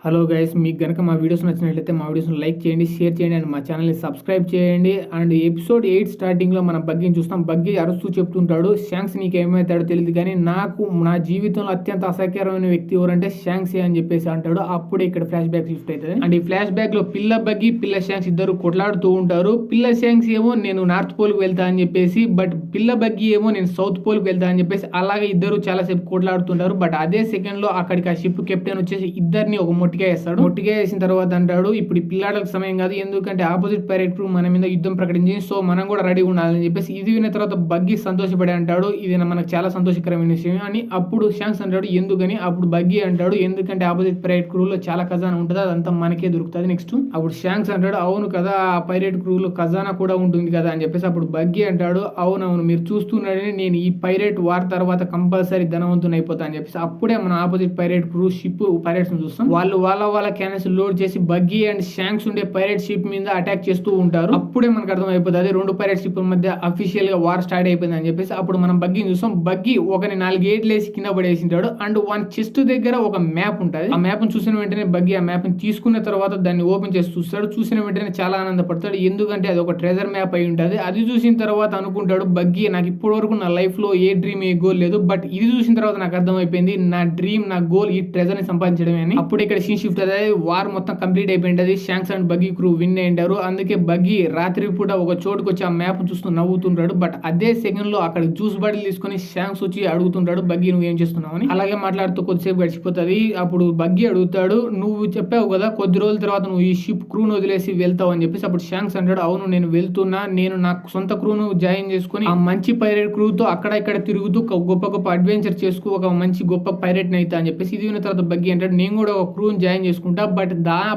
Hello guys, మీకు గనక మా వీడియోస్ నచ్చినట్లయితే మా వీడియోస్ని లైక్ చేయండి, షేర్ చేయండి అండ్ మా ఛానల్ని సబ్స్క్రైబ్ చేయండి. అండ్ ఎపిసోడ్ 8 స్టార్టింగ్లో మనం బగ్గీని చూస్తాం. బగ్గీ అరుస్తూ చెప్తుంటాడు, షాంక్స్ నీకు ఏమవుతాడో తెలియదు కానీ నాకు నా జీవితంలో అత్యంత అసహ్యకరమైన వ్యక్తి ఎవరంటే షాంక్సే అని చెప్పేసి అంటాడు. అప్పుడే ఇక్కడ ఫ్లాష్ బ్యాక్ షిఫ్ట్ అవుతుంది. అండ్ ఈ ఫ్లాష్ బ్యాక్ లో పిల్ల బగ్గీ పిల్ల షాంక్స్ ఇద్దరు కొట్లాడుతూ ఉంటారు. పిల్ల షాంక్స్ ఏమో నేను నార్త్ పోల్ కు వెళ్తా అని చెప్పేసి, బట్ పిల్ల బగ్గీ ఏమో నేను సౌత్ పోల్ కు వెళ్తా అని చెప్పేసి అలాగే ఇద్దరు చాలా సేపు కొట్లాడుతుంటారు. బట్ అదే సెకండ్ లో అక్కడికి ఆ షిప్ కెప్టెన్ వచ్చేసి ఇద్దరిని ఒక మొట్టిగా వేస్తాడు. మొట్టిగా వేసిన తర్వాత అంటాడు, ఇప్పుడు ఈ పిల్లాడలకు సమయం కాదు, ఎందుకంటే ఆపోజిట్ పైరేట్ క్రూ మన మీద యుద్ధం ప్రకటించి, సో మనం కూడా రెడీ ఉండాలని చెప్పేసి ఇది విన్న తర్వాత బగ్గీ సంతోషపడి అంటాడు, ఇది మనకు చాలా సంతోషకరమైన విషయం అని. అప్పుడు షాంక్స్ అంటాడు ఎందుకని. అప్పుడు బగ్గీ అంటాడు, ఎందుకంటే ఆపోజిట్ పైరేట్ క్రూలో చాలా ఖజానా ఉంటుంది, అదంతా మనకే దొరుకుతుంది నెక్స్ట్. అప్పుడు షాంక్స్ అంటాడు, అవును కదా, ఆ పైరేట్ క్రూలో ఖజానా కూడా ఉంటుంది కదా అని చెప్పేసి. అప్పుడు బగ్గీ అంటాడు, అవునవును మీరు చూస్తున్నారని నేను ఈ పైరేట్ వార్ తర్వాత కంపల్సరీ ధనవంతుని అయిపోతా అని చెప్పేసి. అప్పుడే మన opposite pirate crew ship pirates చూస్తాం. వాళ్ళ క్యానన్స్ లోడ్ చేసి బగ్గీ అండ్ షాంక్స్ ఉండే పైరేట్ షిప్ మీద అటాక్ చేస్తూ ఉంటారు. అప్పుడే మనకు అర్థం అయిపోతుంది రెండు పైరేట్ షిప్ మధ్య అఫీషియల్ గా వార్ స్టార్ట్ అయిపోయింది అని చెప్పేసి. అప్పుడు మనం బగ్గీని చూస్తాం. బగ్గీ ఒకని 4 గేట్లు వేసి కింద పడేసింటాడు. అండ్ వన్ చెస్ట్ దగ్గర ఒక మ్యాప్ ఉంటుంది. ఆ మ్యాప్ చూసిన వెంటనే బగ్గీ ఆ మ్యాప్ తీసుకున్న తర్వాత దాన్ని ఓపెన్ చేసి చూస్తాడు. చూసిన వెంటనే చాలా ఆనందపడతాడు, ఎందుకంటే అది ఒక ట్రెజర్ మ్యాప్ అయి ఉంటుంది. అది చూసిన తర్వాత అనుకుంటాడు బగ్గీ, నాకు ఇప్పటి వరకు నా లైఫ్ లో ఏ డ్రీమ్ ఏ గోల్ లేదు, బట్ ఇది చూసిన తర్వాత నాకు అర్థమైపోయింది నా డ్రీమ్ నా గోల్ ఈ ట్రెజర్ ని సంపాదించడమే అని. అప్పుడు ఇక్కడ సీన్ షిఫ్ట్ అదే వార్ మొత్తం కంప్లీట్ అయిపోయింది. Shanks and buggy crew win అయ్యారు. అందుకే బగ్గీ రాత్రి పూట ఒక చోటుకు వచ్చి ఆ మ్యాప్ చూస్తూ నవ్వుతుంటాడు. బట్ అదే సెకండ్ లో అక్కడ జ్యూస్ బాటిల్ తీసుకుని షాంక్స్ వచ్చి అడుగుతుంటాడు, బగ్గీ నువ్వు ఏం చేస్తున్నావు అని. అలాగే మాట్లాడుతూ కొద్దిసేపు గడిచిపోతుంది. అప్పుడు బగ్గీ అడుగుతాడు, నువ్వు చెప్పావు కదా కొద్ది రోజుల తర్వాత నువ్వు ఈ షిప్ క్రూను వదిలేసి వెళ్తావు అని చెప్పేసి. అప్పుడు షాంక్స్ అంటాడు, అవును నేను వెళ్తున్నా, నేను నా సొంత క్రూను జాయిన్ చేసుకుని ఆ మంచి పైరేట్ క్రూతో అక్కడ ఇక్కడ తిరుగుతూ గొప్ప గొప్ప అడ్వెంచర్ చేసుకు ఒక మంచి గొప్ప పైరేట్ నైతా అని చెప్పేసి. ఇది విన్న తర్వాత బగ్గీ అంటాడు, నేను కూడా ఒక క్రూని జాయిన్ చేసుకుంటా, బట్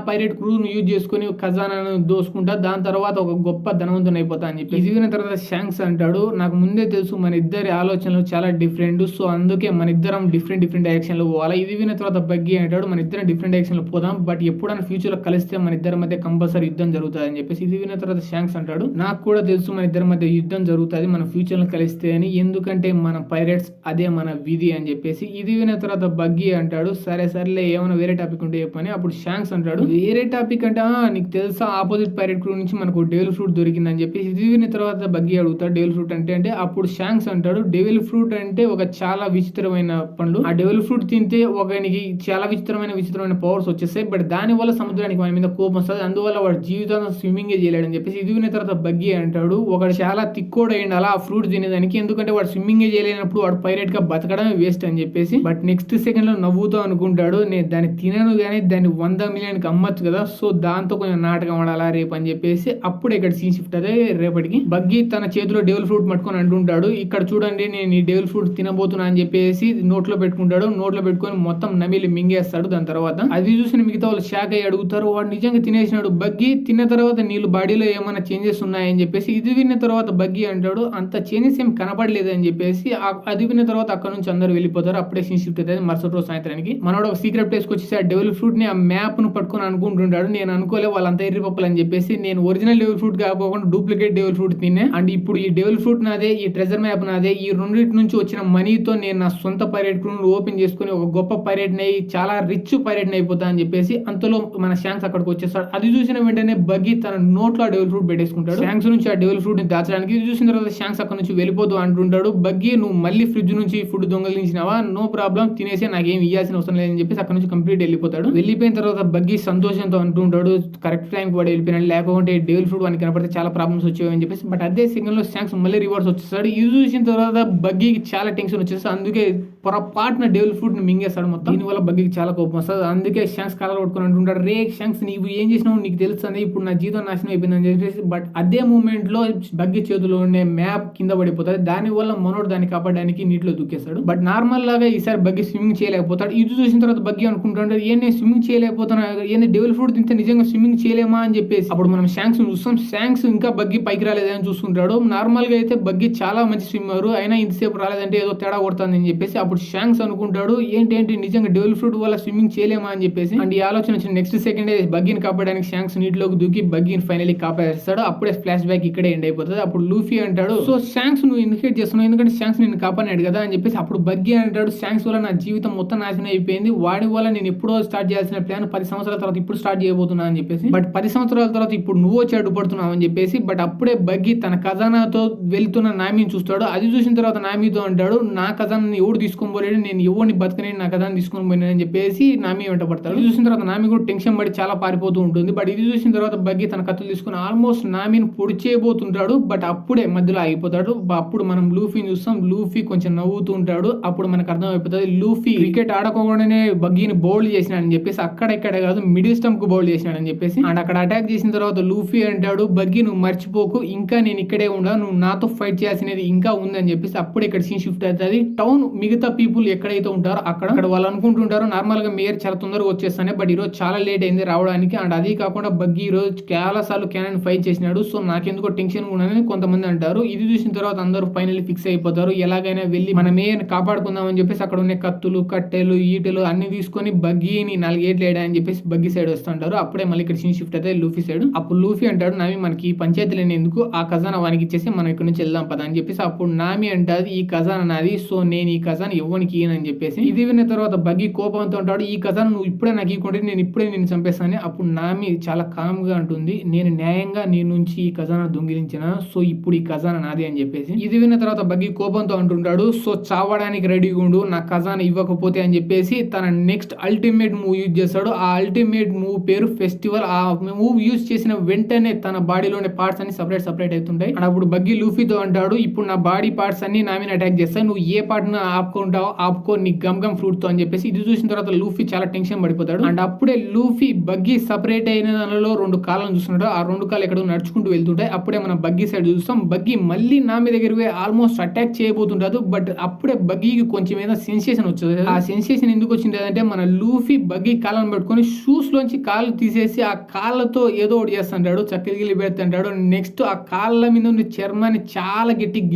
పైరేట్ క్రూను యూజ్ చేసుకుని ఖజానాను దోసుకుంటా, దాని తర్వాత ఒక గొప్ప ధనవంతుని అయిపోతా అని చెప్పి. ఇది విన్న తర్వాత షాంక్స్ అంటాడు, నాకు ముందే తెలుసు మన ఇద్దరి ఆలోచనలు చాలా డిఫరెంట్, సో అందుకే మన ఇద్దరం డిఫరెంట్ డైరెక్షన్ లో పోవాలి. ఇది విన్న తర్వాత బగ్గీ అంటాడు, మన ఇద్దరం డిఫరెంట్ డైరెక్షన్ లో పోదాం, బట్ ఎప్పుడైనా ఫ్యూచర్ లో కలిస్తే మన ఇద్దరి మధ్య కంపల్సరీ యుద్ధం జరుగుతుంది అని చెప్పేసి. ఇది విన్న తర్వాత షాంక్స్ అంటాడు, నాకు కూడా తెలుసు మన ఇద్దరి మధ్య యుద్ధం జరుగుతుంది మన ఫ్యూచర్ లో కలిస్తే అని, ఎందుకంటే మన పైరేట్స్ అదే మన విధి అని చెప్పేసి. ఇది విన్న తర్వాత బగ్గీ అంటాడు, సరేలే ఏమైనా వేరే టాపిక్ ఉంటే చెప్పని. అప్పుడు షాంక్స్ అంటాడు, వేరే టాపిక్ అంటే నీకు తెలుసా ఆపోజిట్ పైరేట్ క్రూ నుంచి మనకు డెవిల్ ఫ్రూట్ దొరికింది అని చెప్పి. ఇది విన్న తర్వాత బగ్గీ అడుగుతాడు డెవిల్ ఫ్రూట్ అంటే అప్పుడు షాంక్స్ అంటాడు, డెవిల్ ఫ్రూట్ అంటే ఒక చాలా విచిత్రమైన పండు, ఆ డెవిల్ ఫ్రూట్ తింటే ఒకనికి చాలా విచిత్రమైన పవర్స్ వచ్చేస్తాయి, బట్ దాని వల్ల సముద్రానికి వాని మీద కోపం వస్తుంది, అందువల్ల వాడు జీవితంలో స్విమ్మింగ్ చేయలేడని చెప్పేసి. ఇది విన్న తర్వాత బగ్గీ అంటాడు, ఒకడు చాలా తిక్కోడు అయ్యిండాలా ఆ ఫ్రూట్ తినేదానికి, ఎందుకంటే వాడు స్విమ్మింగ్ చేయలేనప్పుడు వాడు పైరేట్ గా బతకడమే వేస్ట్ అని చెప్పేసి. బట్ నెక్స్ట్ సెకండ్ లో నవ్వుతూ అనుకుంటాడు, నేను దాన్ని తినను కానీ దాన్ని 100 మిలియన్కి అమ్మచ్చు కదా, సో దాంతో కొంచెం నాటకం ఆడాలా రేపు అని చెప్పేసి. అప్పుడు ఇక్కడ సీన్ షిఫ్ట్ అదే రేపటికి. బగ్గీ తన చేతిలో డెవిల్ ఫ్రూట్ పట్టుకొని అంటుంటాడు, ఇక్కడ చూడండి నేను ఈ డెవిల్ ఫ్రూట్ తినబోతున్నా అని చెప్పేసి నోట్లో పెట్టుకుంటాడు. నోట్లో పెట్టుకొని మొత్తం నమిలి మింగేస్తాడు. దాని తర్వాత అది చూసిన మిగతా వాళ్ళు షాక్ అయ్యి అడుగుతారు, వాడు నిజంగా తినేసినాడు. బగ్గీ తిన్న తర్వాత నీళ్ళు బాడీలో ఏమైనా చేంజెస్ ఉన్నాయని చెప్పేసి. ఇది విన్న తర్వాత బగ్గీ అంటాడు, అంత చేంజెస్ ఏం కనపడలేదు అని చెప్పేసి. అది విన్న తర్వాత అక్కడ నుంచి అందరూ వెళ్ళిపోతారు. అప్పుడే సీన్ షిఫ్ట్ అవుతుంది మరుసటి రోజు సాయంత్రానికి. మనోడు ఒక సీక్రెట్ ప్లేస్ కి వచ్చేసి ఆ డెవిల్ ఫ్రూట్ ని ఆ మ్యాప్ ను పట్టుకొని అనుకుంటుంటాడు, నేను అనుకోలే వాళ్ళంతా ఎర్రిపప్పులు అని చెప్పేసి. నేను ఒరిజినల్ డెవిల్ ఫ్రూట్ కాకుండా డూప్లికేట్ డెవిల్ ఫ్రూట్ తినే, అండ్ ఇప్పుడు ఈ డెవిల్ ఫ్రూట్ నాదే, ఈ ట్రెజర్ మ్యాప్ నాదే, ఈ రెండింటి నుంచి వచ్చిన మనీతో నేను నా సొంత పైరేట్ క్రూను ఓపెన్ చేసుకుని ఒక గొప్ప పైరేట్ ని చాలా రిచ్ పైరేట్ ని అయిపోతా అని చెప్పేసి. అంతలో మన షాంక్స్ అక్కడికి వచ్చేస్తాడు. అది చూసిన వెంటనే బగ్గీ తన నోట్లో ఆ డెవిల్ ఫ్రూట్ పెట్టేసుకుంటాడు షాంక్స్ నుంచి ఆ డెవిల్ ఫ్రూట్ ని దాచడానికి. ఇది చూసిన తర్వాత షాంక్స్ అక్కడ నుంచి వెళ్ళిపోతూ అంటుంటాడు, బగ్గీ నువ్వు మళ్ళీ ఫ్రిడ్జ్ నుంచి ఫుడ్ దొంగలించినావా, నో ప్రాబ్లం తినేసి నాకేం ఇవ్వాల్సిన అవసరం లేదని చెప్పేసి అక్కడ నుంచి కంప్లీట్ వెళ్ళిపోతాడు. వెళ్ళిపోయిన తర్వాత బగ్గీ సంతోషంతో అంటుంటాడు, కరెక్ట్ టైంకి వాడు వెళ్ళిపోయినాడు, లేకపోతే డెవిల్ ఫ్రూట్ వానికి కనపడితే చాలా ప్రాబ్లమ్స్ వచ్చాయని చెప్పేసి. బట్ అదే సెకండ్ లో షాంక్స్ మళ్ళీ రివర్స్ వచ్చేస్తాడు. ఇది చూసిన తర్వాత బగ్గీకి చాలా టెన్షన్ వచ్చేసి అందుకే పొరపాటున డెవిల్ ఫ్రూట్ ని మింగేస్తాడు మొత్తం. దీనివల్ల బగ్గీకి చాలా కోపం వస్తుంది. అందుకే షాంక్స్ కాలర్ పట్టుకొని అంటుంటాడు, రే షాంక్స్ నీవు ఏం చేసినావు నీకు తెలుస్తుంది, ఇప్పుడు నా జీవితం నాశనం అయిపోయింది అని చెప్పేసి. బట్ అదే మూమెంట్ లో బగ్గీ చేతిలో ఉండే మ్యాప్ కింద పడిపోతుంది. దాని వల్ల మనోడు దాన్ని కాపాడడానికి నీటిలో దూకేస్తాడు. బట్ నార్మల్ లాగా ఈసారి బగ్గీ స్విమ్మింగ్ చేయలేకపోతాడు. ఇది చూసిన తర్వాత బగ్గీ అనుకుంటాడు, ఏంటి స్విమ్మింగ్ చేయలేకపోతున్నా, ఏంటి డెవిల్ ఫ్రూట్ తింటే నిజంగా స్విమ్మింగ్ చేయలేమా అని చెప్పేసి. అప్పుడు మనం షాంక్స్ చూస్తాం. షాంక్స్ ఇంకా బగ్గీ పైకి రాలేదని చూస్తుంటాడు. నార్మల్ గా అయితే బగ్గీ చాలా మంచి స్విమ్మర్, అయినా ఇంతసేపు రాలేదంటే ఏదో తేడా కొడుతుంది అని చెప్పేసి. అప్పుడు అప్పుడు షాంక్స్ అనుకుంటాడు ఏంటి నిజంగా డెవిల్ ఫ్రూట్ వల్ల స్విమ్మింగ్ చేయలేమా అని చెప్పేసి. అండ్ ఈ ఆలోచన వచ్చిన నెక్స్ట్ సెకండ్ బగ్గీని కాపాడడానికి షాంక్స్ నీటిలోకి దూకి బగ్గీని ఫైనల్లీ కాపాడేస్తాడు. అప్పుడే ఫ్లాష్ బ్యాక్ ఇక్కడే ఎండ్ అయిపోతుంది. అప్పుడు లూఫీ అంటాడు సో షాంక్స్ నువ్వు ఇండికేట్ చేస్తున్నావు ఎందుకంటే షాంక్స్ నిన్ను కాపాడాడు కదా అని చెప్పేసి. అప్పుడు బగ్గీ అంటాడు షాంక్స్ వల్ల నా జీవితం మొత్తం నాశనం అయిపోయింది, వాడి వల్ల నేను ఎప్పుడో స్టార్ట్ చేయాల్సిన ప్లాన్ 10 సంవత్సరాల తర్వాత ఇప్పుడు స్టార్ట్ చేయబోతున్నా అని చెప్పేసి. బట్ 10 సంవత్సరాల తర్వాత ఇప్పుడు నువ్వు వచ్చి అడ్డుపడుతున్నావు అని చెప్పేసి. బట్ అప్పుడే బగ్గీ తన ఖజానాతో వెళ్తున్న నామీని చూస్తాడు. అది చూసిన తర్వాత నామీతో అంటాడు నా ఖజానాని ఎవడు తీసుకొని పోలేడు, నేను ఎవరిని బతకనేది నా ఖజానా తీసుకొని పోయినానని చెప్పేసి నామీ వెంట పడతాడు. ఇది చూసిన తర్వాత నామీ కూడా టెన్షన్ పడి చాలా పారిపోతూ ఉంటుంది. బట్ ఇది చూసిన తర్వాత బగ్గీ తన కత్తులు తీసుకుని ఆల్మోస్ట్ నామీని పొడి చేయబోతుంటాడు. బట్ అప్పుడే మధ్యలో ఆగిపోతాడు. అప్పుడు మనం లూఫీని చూస్తాం. లూఫీ కొంచెం నవ్వుతూ ఉంటాడు. అప్పుడు మనకు అర్థం అయిపోతుంది లూఫీ క్రికెట్ ఆడకోకుండానే బగ్గీని బౌల్డ్ చేసినాడని చెప్పేసి. అక్కడ ఇక్కడ కాదు మిడిల్ స్టంప్ కు బౌల్డ్ చేసినాడని చెప్పేసి. అండ్ అక్కడ అటాక్ చేసిన తర్వాత లూఫీ అంటాడు బగ్గీ నువ్వు మర్చిపోకు, ఇంకా నేను ఇక్కడే ఉండా, నువ్వు నాతో ఫైట్ చేయాల్సినది ఇంకా ఉందని చెప్పేసి. అప్పుడు ఇక్కడ సీన్ షిఫ్ట్ అవుతుంది. టౌన్ మిగతా పీపుల్ ఎక్కడైతే ఉంటారో అక్కడ వాళ్ళు అనుకుంటుంటారు నార్మల్ గా మేయర్ చాలా తొందరగా వచ్చేస్తానే, బట్ ఈ రోజు చాలా లేట్ అయింది రావడానికి. అండ్ అది కాకుండా బగ్గీ ఈ రోజు చాలా సార్లు క్యానన్ ఫైట్ చేసినాడు, సో నాకెందుకో టెన్షన్ ఉన్నానని కొంతమంది అంటారు. ఇది చూసిన తర్వాత అందరూ ఫైనల్లీ ఫిక్స్ అయిపోతారు ఎలాగైనా వెళ్ళి మన మేయర్ని కాపాడుకుందాం అని చెప్పేసి. అక్కడ ఉన్న కత్తులు కట్టెలు ఈటెలు అన్ని తీసుకొని బగ్గీని 4 ఏట్లు వేయడా అని చెప్పేసి బగ్గీ సైడ్ వస్తుంటారు. అప్పుడే మళ్ళీ ఇక్కడ సీన్ షిఫ్ట్ అయితే లూఫీ సైడ్. అప్పుడు లూఫీ అంటాడు నామి మనకి పంచాయతీ లేని ఎందుకు, ఆ ఖజానా వానికి ఇచ్చేసి మనం ఇక్కడ నుంచి వెళ్దాం పదా అని చెప్పేసి. అప్పుడు నామి అంటాది ఈ ఖజానా నాది, సో నేను ఈ ఖజానా ఇవ్వనికి ఇయ్యనని చెప్పేసి. ఇది విన్న తర్వాత బగ్గీ కోపంతో అంటాడు ఈ ఖజానా నువ్వు ఇప్పుడే నాకు ఇవ్వకుంటే నేను ఇప్పుడే నేను చంపేస్తాను. అప్పుడు నామి చాలా కామ్ గా అంటుంది నేను న్యాయంగా నీ నుంచి ఈ ఖజానా దొంగిలించిన, సో ఇప్పుడు ఈ ఖజానా నాది అని చెప్పేసి. ఇది విన్న తర్వాత బగ్గీ కోపంతో అంటుంటాడు సో చావడానికి రెడీగా ఉండు నా ఖజానా ఇవ్వకపోతే అని చెప్పేసి. తన నెక్స్ట్ అల్టిమేట్ మూవ్ యూజ్ చేస్తాడు. ఆ అల్టిమేట్ మూవ్ పేరు ఫెస్టివల్. ఆ మూవ్ యూజ్ చేసిన వెంటనే తన బాడీలోని పార్ట్స్ అన్ని సపరేట్ అవుతుంటాయి. అండ్ అప్పుడు బగ్గీ లూఫీతో అంటాడు ఇప్పుడు నా బాడీ పార్ట్స్ అన్ని నా మీద అటాక్ చేస్తాయి, నువ్వు ఏ పార్ట్ ను ఆపుకుంటావు ఆపుకో నీ గమ్ ఫ్రూట్ తో అని చెప్పేసి. ఇది చూసిన తర్వాత లూఫీ చాలా టెన్షన్ పడిపోతాడు. అండ్ అప్పుడే లూఫీ బగ్గీ సపరేట్ అయిన దానిలో 2 కాళ్ళను చూస్తున్నాడు. ఆ 2 కాళ్ళు ఎక్కడో నడుచుకుంటూ వెళ్తుంటాయి. అప్పుడే మనం బగ్గీ సైడ్ చూస్తాం. బగ్గీ మళ్ళీ నా మీద దగ్గర ఆల్మోస్ట్ అటాక్ చేయబోతుంటాడు. బట్ అప్పుడే బగ్గీకి కొంచెం ఏదో సెన్సేషన్ వచ్చింది. ఆ సెన్సేషన్ ఎందుకు వచ్చింది అంటే మన లూఫీ బగ్గీ కాళ్ళను పట్టుకొని షూస్ లోంచి కాళ్ళు తీసేసి ఆ కాళ్ళతో ఏదో ఒకటి చేస్తుంటాడు, చక్కెరగిల్లి పెడుతుంటాడు. నెక్స్ట్ ఆ కాళ్ళ మీద ఉన్న చర్మాన్ని చాలా గట్టిగా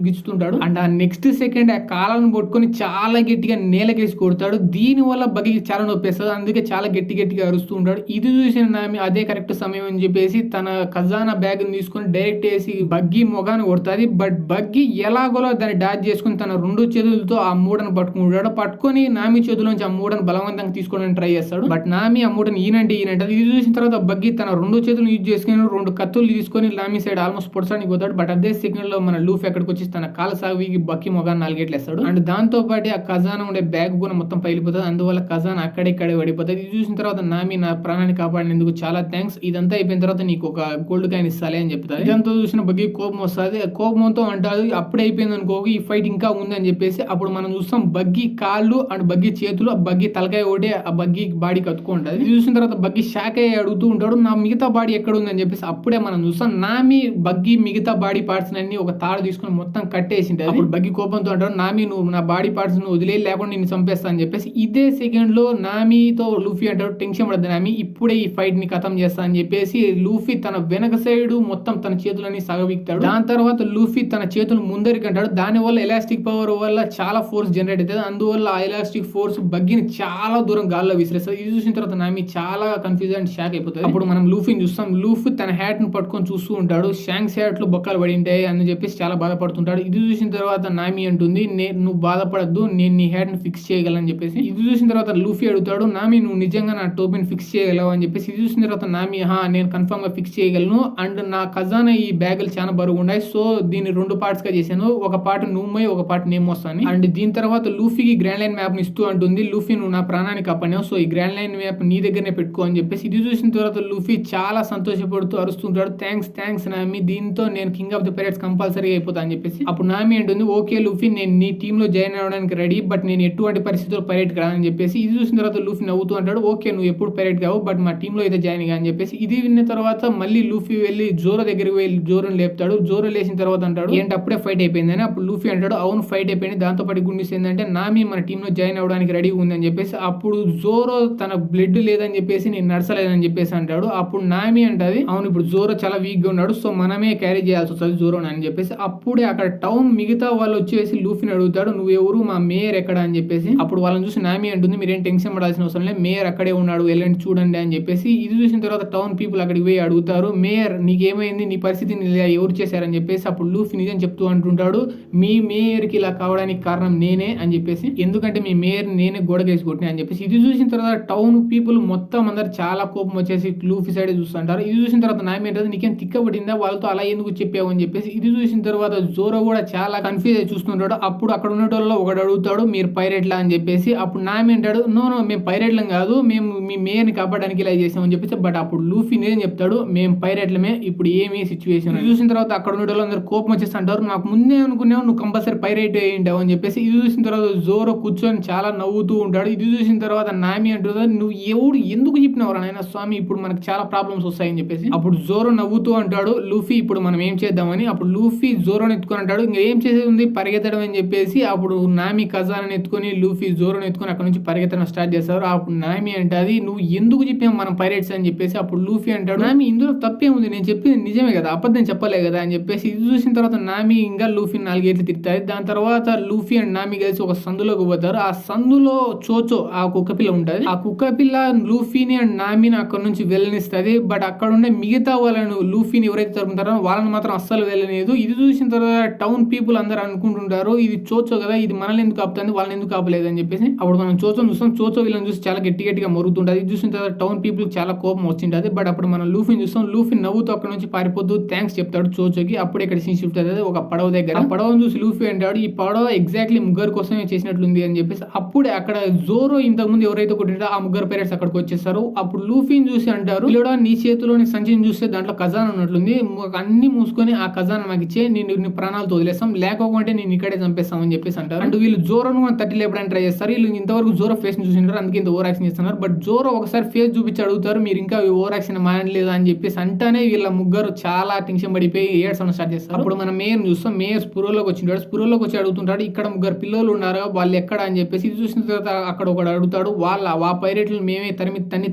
గిచ్చుతుంటాడు. అండ్ ఆ నెక్స్ట్ సెకండ్ ఆ కాళ్ళను పట్టుకొని చాలా గట్టిగా నేలకేసి కొడతాడు. దీని వల్ల బగ్గీకి చాలా నొప్పేస్తుంది, అందుకే చాలా గట్టిగా అరుస్తూ ఉంటాడు. ఇది చూసిన నామి అదే కరెక్ట్ సమయం అని చెప్పేసి తన ఖజానా బ్యాగ్ తీసుకొని డైరెక్ట్ వేసి బగ్గీ మొగాన్ని కొడుతుంది. బట్ బగ్గీ ఎలాగోలో దాన్ని డాచ్ చేసుకుని తన 2 చేతులతో ఆ మూడను పట్టుకుంటాడు. పట్టుకొని నామి చేతుల్లోంచి ఆ మూడను బలవంతంగా తీసుకోవడానికి ట్రై చేస్తాడు. బట్ నామి ఆ మూడను ఈనంటే ఇది చూసిన తర్వాత బగ్గీ తన 2 చేతులు యూజ్ చేసుకుని 2 కత్తులు తీసుకొని నామి సైడ్ ఆల్మోస్ట్ పొడసానికి పోతాడు. బట్ అదే సెకండ్ లో మన లూఫీ ఎక్కడికి వచ్చి తన కాళ్ళ సాగి బగ్గీ మొగాన్ని 4 ఏట్లు వేస్తాడు. అండ్ దాంతో పాటు ఆ ఖజానా ఉండే బ్యాగ్ కూడా మొత్తం పగిలిపోతుంది. అందువల్ల ఖజానా అక్కడే పడిపోతుంది. ఇది చూసిన తర్వాత నామి నా ప్రాణాన్ని కాపాడినందుకు చాలా థ్యాంక్స్, ఇదంతా అయిపోయిన తర్వాత నీకు ఒక గోల్డ్ కాయిన్ ఇస్తాలే అని చెప్తారు. ఇదంతా చూసిన బగ్గీ కోపం వస్తుంది. కోపంతో అంటారు అప్పుడే అయిపోయింది అనుకో ఈ ఫైట్ ఇంకా ఉంది అని చెప్పేసి. అప్పుడు మనం చూస్తాం బగ్గీ కాళ్ళు అండ్ బగ్గీ చేతులు, ఆ బగ్గీ తలకాయ ఒకటి ఆ బగ్గీ బాడీ కత్తుకుంటది. ఇది చూసిన తర్వాత బగ్గీ షాక్ అయ్యి అడుగుతూ ఉంటాడు నా మిగతా బాడీ ఎక్కడ ఉంది అని చెప్పేసి. అప్పుడే మనం చూస్తాం నామి బగ్గీ మిగతా బాడీ పార్ట్స్ అన్ని ఒక తాడు తీసుకుని మొత్తం కట్టేసింటది. అప్పుడు బగ్గీ కోపంతో అంటాడు నామి నువ్వు నా బాడీ పార్ట్స్ ను వదిలే లేకుండా నిన్ను చంపేస్తా అని చెప్పేసి. ఇదే సెకండ్ లో నామితో లూఫీ అంటాడు టెన్షన్ పడద్దు నామి ఇప్పుడే ఈ ఫైట్ ని ఖతం చేస్తా అని చెప్పేసి. లూఫీ తన వెనక సైడ్ మొత్తం తన చేతులని సగవిక్తాడు. దాని తర్వాత లూఫీ తన చేతులు ముందరికి అంటాడు. దాని వల్ల ఎలాస్టిక్ పవర్ వల్ల చాలా ఫోర్స్ జనరేట్ అవుతుంది. అందువల్ల ఆ ఎలాస్టిక్ ఫోర్స్ బగ్గీని చాలా దూరం గాల్లో విసిరేస్తుంది. ఇది చూసిన తర్వాత నామి చాలా కన్ఫ్యూజ్ అండ్ షాక్ అయిపోతుంది. అప్పుడు మనం లూఫీని చూస్తాం. లూఫీ తన హ్యాట్ ను పట్టుకొని చూస్తూ ఉంటాడు. షాంక్స్ హ్యాట్ లో బొక్కలు పడి ఉంటాయి అని చెప్పేసి చాలా బాధపడుతుంటాడు. ఇది చూసిన తర్వాత నామి అంటుంది నువ్వు బాధపడద్దు నేను నీ హ్యాట్ ను ఫిక్స్ చేయగలని చెప్పేసి. ఇది చూసిన తర్వాత లూఫీ అడుగుతాడు నామి నువ్వు నిజంగా నా టోపీని ఫిక్స్ చేయగలవు అని చెప్పేసి. ఇది చూసిన తర్వాత నామి నేను కన్ఫర్మ్ గా ఫిక్స్ చేయగలను అండ్ నా ఖజానా ఈ బ్యాగులు చాలా బరువు ఉన్నాయి, సో దీన్ని 2 పార్ట్స్ గా చేశాను, ఒక పార్ట్ నువ్వు మోయి ఒక పార్ట్ నేను మోస్తాను. అండ్ దీని తర్వాత లూఫీకి గ్రాండ్ లైన్ మ్యాప్ ని ఇస్తూ అంటుంది లూఫీ నువ్వు నా ప్రాణాన్ని కాపాడినావు, సో ఈ గ్రాండ్ లైన్ మ్యాప్ నీ దగ్గరనే పెట్టుకో అని చెప్పేసి. ఇది చూసిన తర్వాత లూఫీ చాలా సంతోషపడుతూ అరుస్తుంటాడు థ్యాంక్స్ నామి, దీంతో నేను king of the pirates compulsory అయిపోతా అని చెప్పేసి. అప్పుడు నామి అంటుంది ఓకే లూఫీ నేను నీ టీమ్ లో జాయిన్ అవ్వడానికి రెడీ, బట్ నేను ఎటువంటి పరిస్థితుల్లో పైరేట్ కాదని చెప్పేసి. ఇది చూసిన తర్వాత లూఫీ నవ్వుతూ అంటాడు ఓకే నువ్వు ఎప్పుడు పైరేట్ కావు, బట్ మా టీమ్ లో అయితే జాయిన్ గా అని చెప్పేసి. ఇది విన్న తర్వాత మళ్ళీ లూఫీ వెళ్ళి జోరో దగ్గరికి వెళ్ళి జోరోని లేపుతాడు. జోరో లేచిన తర్వాత అంటాడు ఏంటి అప్పుడే ఫైట్ అయిపోయిందని. అప్పుడు లూఫీ అంటాడు అవును ఫైట్ అయిపోయింది, దాంతో పాటు గుడ్ న్యూస్ ఏంటంటే నామి మన టీమ్ లో జాయిన్ అవ్వడానికి రెడీ ఉందని చెప్పేసి. అప్పుడు జోరో తన బ్లడ్ లేదని చెప్పేసి నేను నడసలేదని చెప్పేసి అంటాడు. అప్పుడు నామి అంటది అవును ఇప్పుడు జోరో చాలా వీక్ గా ఉన్నాడు, సో మనమే క్యారీ చేయాల్సి వస్తుంది జోరో అని చెప్పేసి. అప్పుడే అక్కడ టౌన్ మిగతా వాళ్ళు వచ్చేసి లూఫీని అడుగుతాడు నువ్వు ఎవరు మా మేయర్ ఎక్కడ అని చెప్పేసి అప్పుడు వాళ్ళని చూసి నామి అంటుంది మీరేం టెన్షన్ పడాల్సిన అవసరం లేదు, మేయర్ అక్కడే ఉన్నాడు వెళ్ళండి చూడండి అని చెప్పేసి. ఇది చూసిన తర్వాత టౌన్ పీపుల్ అక్కడికి పోయి అడుగుతారు మేయర్ నీకేమైంది, నీ పరిస్థితిని ఎవరు చేశారని చెప్పేసి. అప్పుడు లూఫీ నిజం చెప్తూ అంటుంటాడు మీ మేయర్ కి ఇలా కావడానికి కారణం నేనే అని చెప్పేసి, ఎందుకంటే మీ మేయర్ నేనే గోడకేసి కొట్టినా అని చెప్పేసి. ఇది చూసిన తర్వాత టౌన్ పీపుల్ మొత్తం అందరు చాలా కోపం వచ్చేసి లూఫీ సైడ్ చూస్తుంటారు. ఇది చూసిన తర్వాత నామి అంటారు నీకేం తిక్కబడిందా వాళ్ళతో అలా ఎందుకు చెప్పావు అని చెప్పేసి. ఇది చూసిన తర్వాత జోరో కూడా చాలా కన్ఫ్యూజ్ అయి చూస్తుంటాడు. అప్పుడు అక్కడ ఉన్నటోళ్ళలో ఒకడు అడుగుతాడు మీరు పైరేట్లా అని చెప్పేసి. అప్పుడు నామి అంటాడు నో మేము పైరేట్లం కాదు, మేము మీ మేయర్ని కాపాడడానికి ఇలా చేసామని చెప్పేసి. బట్ అప్పుడు లూఫీ నేనేం చెప్తాడు మేము పైరేట్లమే, ఇప్పుడు ఏమి సిచ్యువేషన్. చూసిన తర్వాత అక్కడ ఉన్నటోళ్ళు అందరు కోపం వచ్చేసి అంటారు నాకు ముందే అనుకున్నావు నువ్వు కంపల్సరీ పైరేట్ అయ్యింటావు అని చెప్పేసి. ఇది చూసిన తర్వాత జోరో కూర్చొని చాలా నవ్వుతూ ఉంటాడు. ఇది చూసిన తర్వాత నామి అంటుంది నువ్వు ఎవడు ఎందుకు చెప్పినవరా నాయన స్వామి ఇప్పుడు మనకు చాలా ప్రాబ్లమ్స్ వస్తాయని చెప్పేసి. అప్పుడు జోరో నవ్వుతూ అంటాడు లూఫీ ఇప్పుడు మనం ఏం చేద్దామని. అప్పుడు లూఫీ జోరోని ఎత్తుకొని అంటాడు ఇంకా ఏం చేసేది ఉంది పరిగెత్తడం అని చెప్పేసి. అప్పుడు నామి ఖజానాని ఎత్తుకొని లూఫీ జోరోని ఎత్తుకొని అక్కడ నుంచి పరిగెత్తడం స్టార్ట్ చేస్తారు. అప్పుడు నామి అంటది నువ్వు ఎందుకు చెప్పాం మనం పైరేట్స్ అని చెప్పేసి. అప్పుడు లూఫీ అంటాడు నామి ఇందులో తప్పే ఉంది, నేను చెప్పింది నిజమే కదా అబద్ధం చెప్పలే కదా అని చెప్పేసి. ఇది చూసిన తర్వాత నామి ఇంకా లూఫీ 4 ఏట్లు తిరుగుతాయి. దాని తర్వాత లూఫీ అండ్ నామి కలిసి ఒక సందులోకి పోతారు. ఆ సందులో చోచో ఆ కుక్క పిల్ల ఉంటది. ఆ కుక్క పిల్ల లూఫీని అండ్ నామిని అక్కడ నుంచి వెళ్ళనిస్తుంది. బట్ అక్కడ ఉండే మిగతా వాళ్ళను లూఫీని ఎవరైతే తరుముతారో వాళ్ళని మాత్రం అస్సలు వెళ్ళలేదు. ఇది చూసిన తర్వాత టౌన్ పీపుల్ అందరూ అనుకుంటుంటారు ఇది చోచో కదా ఇది మనల్ని ఎందుకు ఆపుతుంది వాళ్ళని ఎందుకు ఆపలేదు అని చెప్పేసి. అప్పుడు మనం చోచోని చూస్తాం. చోచో వీళ్ళని చూసి చాలా గట్టిగా మరుగుతుంటది. ఇది చూసిన తర్వాత టౌన్ పీపుల్ చాలా కోపం వచ్చింటది. బట్ అప్పుడు మనం లూఫీని చూస్తాం. లూఫీ నవ్వుతూ అక్కడ నుంచి పారిపోతూ థ్యాంక్స్ చెప్తాడు చోచోకి. అప్పుడు ఇక్కడ సీన్ షిఫ్ట్ అవుతుంది ఒక పడవ దగ్గర. ఆ పడవను చూసి లూఫీ అంటాడు ఈ పడవ ఎగ్జాక్ట్లీ ముగ్గురు కోసమే చేసినట్లుంది అని చెప్పేసి. అప్పుడే అక్కడ జోరో ఇంతకుముందు ఎవరైతే కొట్టింటో ఆ ముగ్గురు పేరెంట్స్ అక్కడికి వచ్చేస్తారు. అప్పుడు లూఫీని చూసి అంటారు ఇలా నీ చేతిలోని సంచిని చూస్తే దాంట్లో ఖజానా ఉన్నట్లుంది, అన్ని మూసుకొని ఆ ఖజానా మాకు ఇచ్చే నేను ప్రాణాలతో వదిలేస్తాం లేకపోతే నేను ఇక్కడే చంపేస్తాం అని చెప్పేసి అంటారు. అండ్ వీళ్ళు జోరోను తట్టి లేపడానికి ట్రై చేస్తారు. వీళ్ళు ఇంతవరకు జోరో ఫేస్ చూసింటారు అందుకే ఇంత ఓవర్ యాక్షన్ చేస్తున్నారు. బట్ జోరో ఒకసారి ఫేస్ చూపించి అడుగుతారు మీరు ఇంకా ఓవర్ యాక్షన్ మానలేదు అని చెప్పేసి. అంటేనే వీళ్ళ ముగ్గురు చాలా టెన్షన్ పడిపోయి ఏడ్చడం స్టార్ట్ చేస్తారు. అప్పుడు మనం మేయర్ చూస్తాం. మేయర్ స్పృహలోకి వచ్చింటాడు. స్పృహలోకి వచ్చి అడుగుతుంటాడు ఇక్కడ ముగ్గురు పిల్లలు ఉన్నారు వాళ్ళు ఎక్కడ అని చెప్పేసి. ఇది చూసిన తర్వాత అక్కడ ఒకడు అడుగుతాడు వాళ్ళ ఆ పైరేట్లు మేమే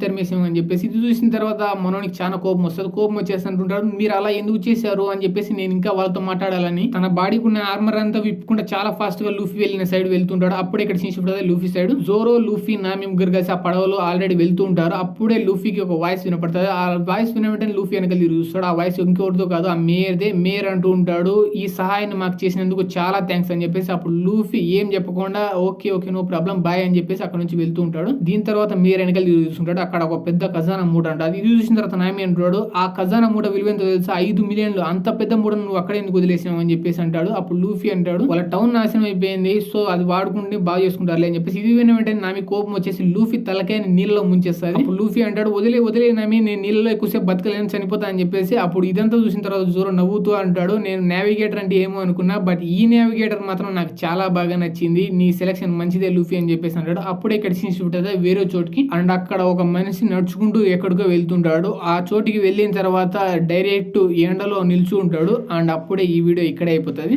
తరిమేసాము అని చెప్పేసి. ఇది చూసిన తర్వాత మనోనికి చాలా కోపం వస్తుంది. కోపం వచ్చేసి అంటుంటాడు మీరు అలా ఎందుకు చేశారు అని చెప్పేసి. నేను ఇంకా వాళ్ళతో మాట్లాడాలని తన బాడీకి ఉన్న ఆర్మర్ అంతా విప్పుకుంటే చాలా ఫాస్ట్ గా లూఫీ వెళ్ళిన సైడ్ వెళ్తుంటాడు. అప్పుడే ఇక్కడ సీన్ షిఫ్ట్ అవుతుంది లూఫీ సైడ్. జోరో లూఫీ నామి ముగ్గురు కలిసి ఆ పడవలో ఆల్రెడీ వెళ్తూ ఉంటారు. అప్పుడే లూఫీకి ఒక వాయిస్ వినపడుతుంది. ఆ వాయిస్ విన వెంటనే లూఫీ వెనకాల తిరిగి చూస్తాడు. ఆ వాయిస్ ఇంకెవరితో కాదు ఆ మేయర్దే. మేయర్ అంటూ ఉంటాడు ఈ సహాయాన్ని మాకు చేసినందుకు చాలా థ్యాంక్స్ అని చెప్పేసి. అప్పుడు లూఫీ ఏం చెప్పకుండా ఓకే నో ప్రాబ్లం బాయ్ అని చెప్పేసి అక్కడ నుంచి వెళ్తూ ఉంటాడు. దీని తర్వాత మేయర్ వెనకాల తిరిగి చూస్తుంటాడు. అక్కడ ఒక పెద్ద ఖజానా మూట అంటాడు. ఇది చూసిన తర్వాత నామి అంటాడు ఆ ఖజానా మూట విలువ ఎంతో తెలుసా 5 మిలియన్లు, అంత పెద్ద మూటను నువ్వు అక్కడ ఎందుకు వదిలేసావు అని చెప్పేసి అంటాడు. అప్పుడు లూఫీ అంటాడు వాళ్ళ టౌన్ నాశనం అయిపోయింది సో అది వాడుకుంటే బాగా చేసుకుంటారులే అని చెప్పేసి. ఇది విన్న వెంటనే నామి కోపం వచ్చేసి లూఫీ తలకాయని నీళ్ళలో ముంచేస్తుంది. అప్పుడు లూఫీ అంటాడు వదిలే నామి నేను నీళ్ళలో ఎక్కువసేపు బతకలేని చనిపోతా అని చెప్పేసి. అప్పుడు ఇదంతా చూసిన తర్వాత జోరో నవ్వుతూ అంటాడు నేను నావిగేటర్ అంటే ఏమో అనుకున్నా బట్ ఈ నావిగేటర్ మాత్రం నాకు చాలా బాగా నచ్చింది, నీ సెలక్షన్ మంచిదే లూఫీ అని చెప్పేసి అంటాడు. అప్పుడే ఇక్కడ సీన్ షిఫ్ట్ అవుతుంది వేరే చోటుకి. అండ్ అక్కడ ఒక మనిషి నడుచుకుంటూ ఎక్కడికో వెళ్తుంటాడు. ఆ చోటికి వెళ్ళిన తర్వాత డైరెక్ట్ ఎండలో నిల్చు ఉంటాడు. అండ్ అప్పుడే ఈ వీడియో ఇక్కడే అయిపోతుంది.